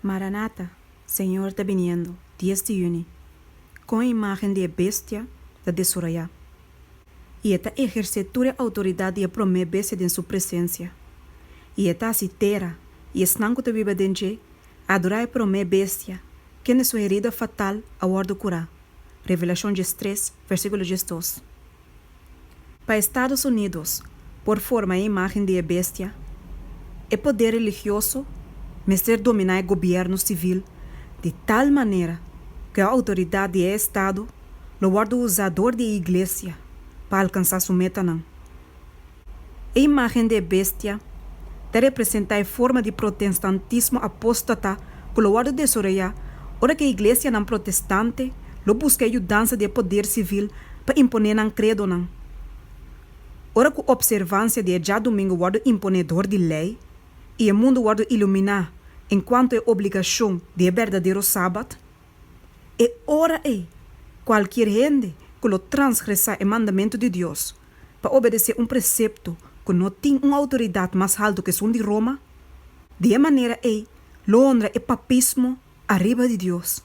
Maranata, Senhor está viniendo, 10 de junio, com a imagem de bestia da de Soraya. E esta exerce a autoridade e a promessa bestia em sua presença. E esta citera, e esnanco te viva dentro, adorar a promessa bestia, que é sua herida fatal a ordem curar. Revelação 3, versículo 2. Para Estados Unidos, por forma e imagem de bestia, é poder religioso, mas ser dominar o governo civil de tal maneira que a autoridade do Estado lo guarda o usador de igreja para alcançar sua meta. A imagem de bestia representa a forma de protestantismo apóstata que lo guarda de Soraya, ora que a igreja não protestante lo busca ajudança de poder civil para imponer não credo não. Ora que a observância de já domingo guarda imponedor de lei e o mundo guarda iluminar enquanto é obrigação de verdadeiro sábado, é hora qualquer gente que lo transgressa o mandamento de Deus para obedecer precepto que não tem uma autoridade mais alta que o de Roma, de maneira lo honra o papismo arriba de Deus.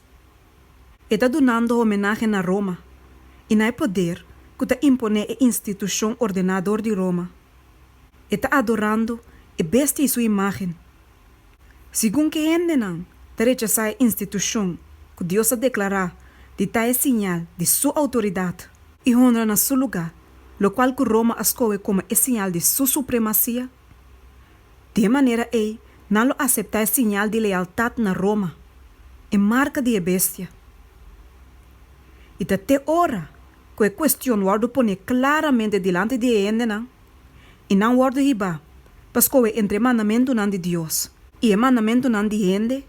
Está donando homenagem a Roma e não é poder que está impone a instituição ordenador de Roma. Está adorando a bestia e sua imagem. Segundo que ainda não rechazar a instituição que Deus a declarar de tal sinal de sua autoridade e honra na seu lugar, lo qual que Roma escolhe como sinal de sua supremacia, de maneira não aceitar o sinal de lealdade na Roma, é marca de bestia. E até hora que a questão guarda pone claramente diante de ele não, e não guarda riba, para escolher entre mandamento não de Deus e o mandamento não de gente,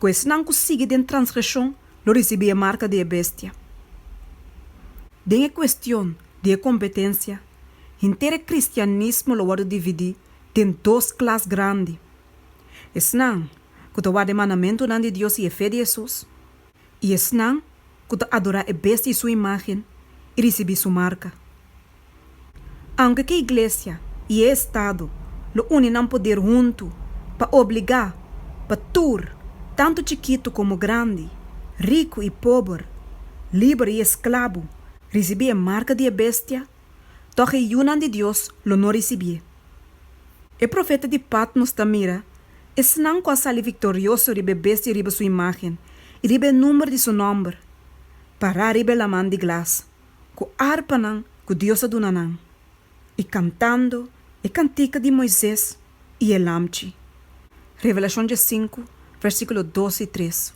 que se não consegue de transgressão, lo recebe a marca de bestia. De a questão de competência, inteiro cristianismo lo guarda dividir em duas classes grandes. Es não que tu guarda mandamento não de Deus e a fé de Jesus, e es não que tu adora a bestia e sua imagem e recebe sua marca. Aunque que a igreja e o Estado lo unem não poder junto para obrigar, para tur, tanto chiquito como grande, rico e pobre, livre e escravo, receber a marca de bestia, toque yunan de Deus lo não recebia. O profeta de Patmos tamira, es não com a sali vitorioso ribe bestia ribe sua imagem, e ribe o número de seu nome, para ribe la mão de glas, com harpa não, com Deus aduna não, e cantando, e cantica de Moisés e el Lamchi. Revelação 5, versículo 12 e 3.